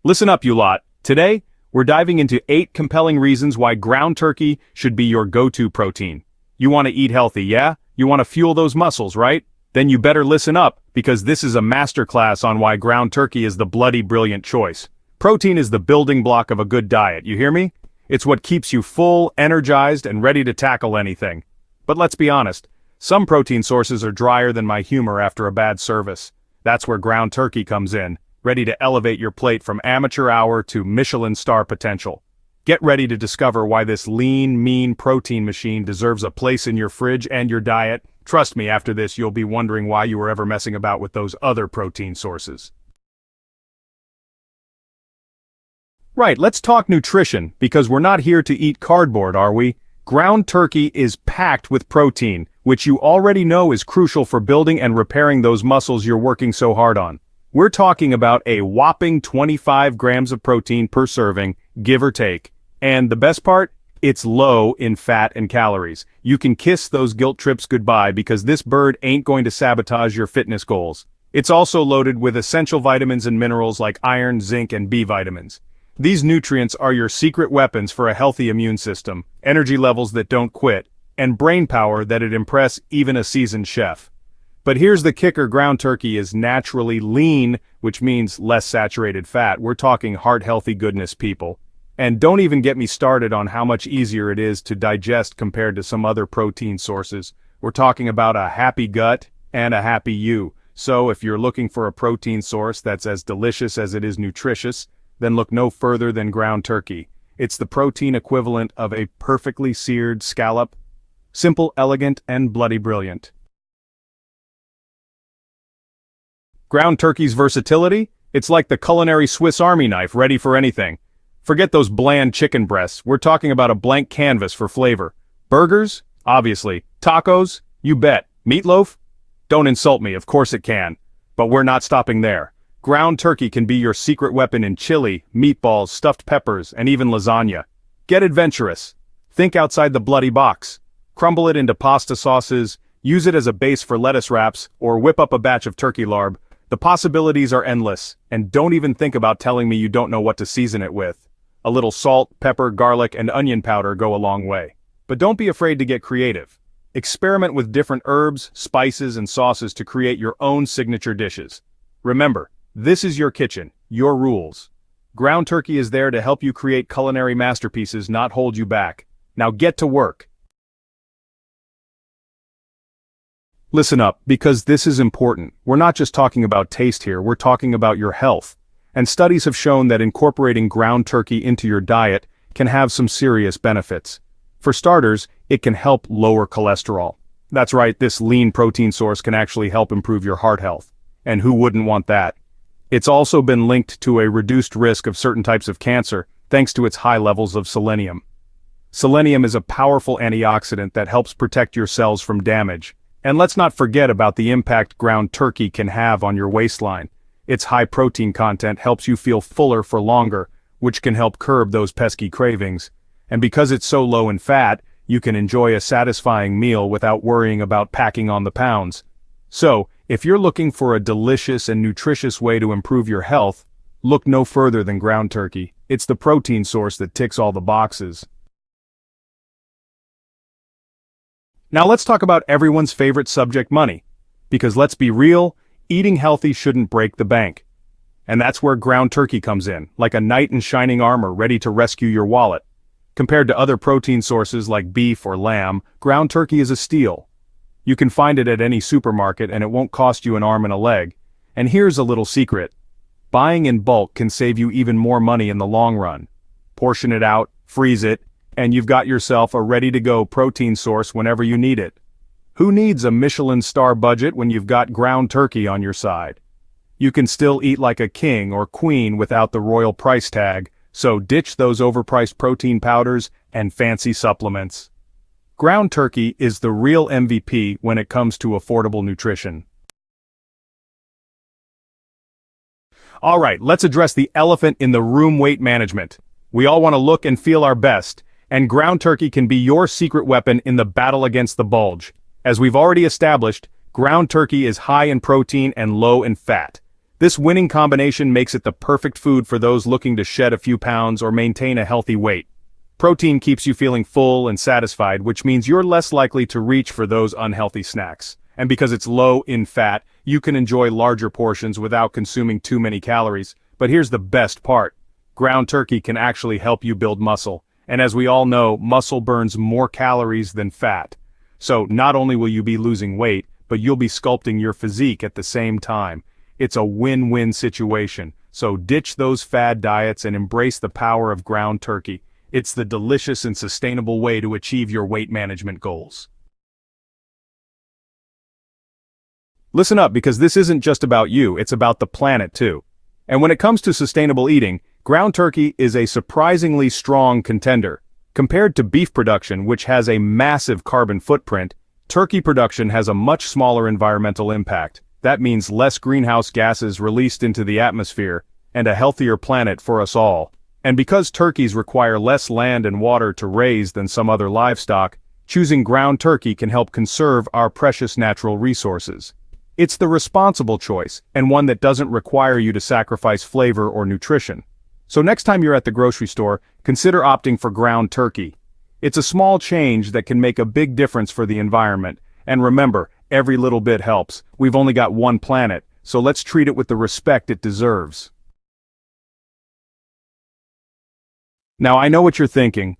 Listen up, you lot. Today, we're diving into 8 compelling reasons why ground turkey should be your go-to protein. You want to eat healthy, yeah? You want to fuel those muscles, right? Then you better listen up, because this is a masterclass on why ground turkey is the bloody brilliant choice. Protein is the building block of a good diet, you hear me? It's what keeps you full, energized, and ready to tackle anything. But let's be honest, some protein sources are drier than my humor after a bad service. That's where ground turkey comes in, ready to elevate your plate from amateur hour to Michelin star potential. Get ready to discover why this lean, mean protein machine deserves a place in your fridge and your diet. Trust me, after this you'll be wondering why you were ever messing about with those other protein sources. Right, let's talk nutrition, because we're not here to eat cardboard, are we? Ground turkey is packed with protein, which you already know is crucial for building and repairing those muscles you're working so hard on. We're talking about a whopping 25 grams of protein per serving, give or take. And the best part? It's low in fat and calories. You can kiss those guilt trips goodbye because this bird ain't going to sabotage your fitness goals. It's also loaded with essential vitamins and minerals like iron, zinc, and B vitamins. These nutrients are your secret weapons for a healthy immune system, energy levels that don't quit, and brain power that'd impress even a seasoned chef. But here's the kicker: ground turkey is naturally lean, which means less saturated fat. We're talking heart-healthy goodness, people. And don't even get me started on how much easier it is to digest compared to some other protein sources. We're talking about a happy gut and a happy you. So if you're looking for a protein source that's as delicious as it is nutritious, then look no further than ground turkey. It's the protein equivalent of a perfectly seared scallop. Simple, elegant, and bloody brilliant. Ground turkey's versatility? It's like the culinary Swiss Army knife, ready for anything. Forget those bland chicken breasts, we're talking about a blank canvas for flavor. Burgers? Obviously. Tacos? You bet. Meatloaf? Don't insult me, of course it can. But we're not stopping there. Ground turkey can be your secret weapon in chili, meatballs, stuffed peppers, and even lasagna. Get adventurous. Think outside the bloody box. Crumble it into pasta sauces, use it as a base for lettuce wraps, or whip up a batch of turkey larb. The possibilities are endless, and don't even think about telling me you don't know what to season it with. A little salt, pepper, garlic, and onion powder go a long way. But don't be afraid to get creative. Experiment with different herbs, spices, and sauces to create your own signature dishes. Remember, this is your kitchen, your rules. Ground turkey is there to help you create culinary masterpieces, not hold you back. Now get to work. Listen up, because this is important. We're not just talking about taste here, we're talking about your health. And studies have shown that incorporating ground turkey into your diet can have some serious benefits. For starters, it can help lower cholesterol. That's right, this lean protein source can actually help improve your heart health. And who wouldn't want that? It's also been linked to a reduced risk of certain types of cancer, thanks to its high levels of selenium. Selenium is a powerful antioxidant that helps protect your cells from damage. And let's not forget about the impact ground turkey can have on your waistline. Its high protein content helps you feel fuller for longer, which can help curb those pesky cravings. And because it's so low in fat, you can enjoy a satisfying meal without worrying about packing on the pounds. So, if you're looking for a delicious and nutritious way to improve your health, look no further than ground turkey. It's the protein source that ticks all the boxes. Now let's talk about everyone's favorite subject, money. Because let's be real, eating healthy shouldn't break the bank. And that's where ground turkey comes in, like a knight in shining armor ready to rescue your wallet. Compared to other protein sources like beef or lamb, ground turkey is a steal. You can find it at any supermarket and it won't cost you an arm and a leg. And here's a little secret. Buying in bulk can save you even more money in the long run. Portion it out, freeze it, and you've got yourself a ready-to-go protein source whenever you need it. Who needs a Michelin star budget when you've got ground turkey on your side? You can still eat like a king or queen without the royal price tag, so ditch those overpriced protein powders and fancy supplements. Ground turkey is the real MVP when it comes to affordable nutrition. Alright, let's address the elephant in the room: weight management. We all want to look and feel our best, and ground turkey can be your secret weapon in the battle against the bulge. As we've already established, ground turkey is high in protein and low in fat. This winning combination makes it the perfect food for those looking to shed a few pounds or maintain a healthy weight. Protein keeps you feeling full and satisfied, which means you're less likely to reach for those unhealthy snacks. And because it's low in fat, you can enjoy larger portions without consuming too many calories. But here's the best part. Ground turkey can actually help you build muscle. And as we all know, muscle burns more calories than fat. So not only will you be losing weight, but you'll be sculpting your physique at the same time. It's a win-win situation. So ditch those fad diets and embrace the power of ground turkey. It's the delicious and sustainable way to achieve your weight management goals. Listen up, because this isn't just about you, it's about the planet too. And when it comes to sustainable eating, ground turkey is a surprisingly strong contender. Compared to beef production, which has a massive carbon footprint, turkey production has a much smaller environmental impact. That means less greenhouse gases released into the atmosphere, and a healthier planet for us all. And because turkeys require less land and water to raise than some other livestock, choosing ground turkey can help conserve our precious natural resources. It's the responsible choice, and one that doesn't require you to sacrifice flavor or nutrition. So next time you're at the grocery store, consider opting for ground turkey. It's a small change that can make a big difference for the environment. And remember, every little bit helps. We've only got one planet, so let's treat it with the respect it deserves. Now I know what you're thinking.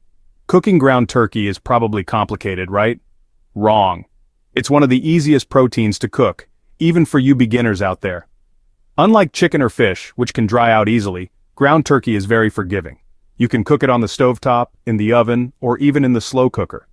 Cooking ground turkey is probably complicated, right? Wrong. It's one of the easiest proteins to cook, even for you beginners out there. Unlike chicken or fish, which can dry out easily, ground turkey is very forgiving. You can cook it on the stovetop, in the oven, or even in the slow cooker.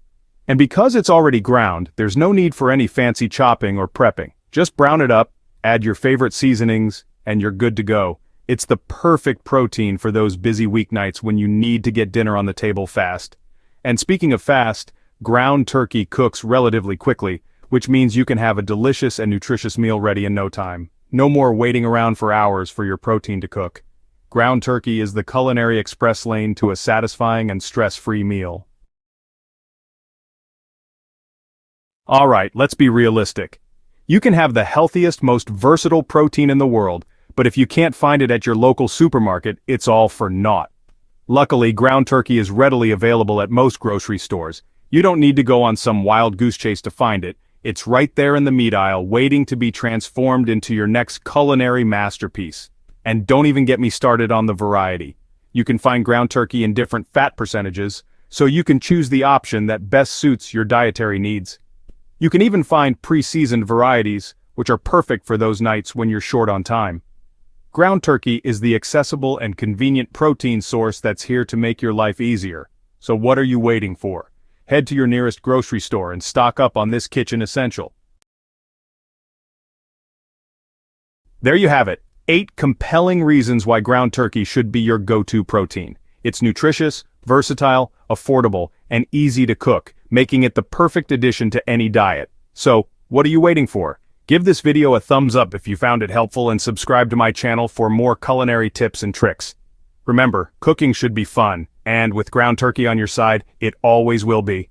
And because it's already ground, there's no need for any fancy chopping or prepping. Just brown it up, add your favorite seasonings, and you're good to go. It's the perfect protein for those busy weeknights when you need to get dinner on the table fast. And speaking of fast, ground turkey cooks relatively quickly, which means you can have a delicious and nutritious meal ready in no time. No more waiting around for hours for your protein to cook. Ground turkey is the culinary express lane to a satisfying and stress-free meal. Alright, let's be realistic. You can have the healthiest, most versatile protein in the world, but if you can't find it at your local supermarket, it's all for naught. Luckily, ground turkey is readily available at most grocery stores. You don't need to go on some wild goose chase to find it. It's right there in the meat aisle, waiting to be transformed into your next culinary masterpiece. And don't even get me started on the variety. You can find ground turkey in different fat percentages, so you can choose the option that best suits your dietary needs. You can even find pre-seasoned varieties, which are perfect for those nights when you're short on time. Ground turkey is the accessible and convenient protein source that's here to make your life easier. So what are you waiting for? Head to your nearest grocery store and stock up on this kitchen essential. There you have it, 8 compelling reasons why ground turkey should be your go-to protein. It's nutritious, versatile, affordable, and easy to cook, making it the perfect addition to any diet. So, what are you waiting for? Give this video a thumbs up if you found it helpful and subscribe to my channel for more culinary tips and tricks. Remember, cooking should be fun, and with ground turkey on your side, it always will be.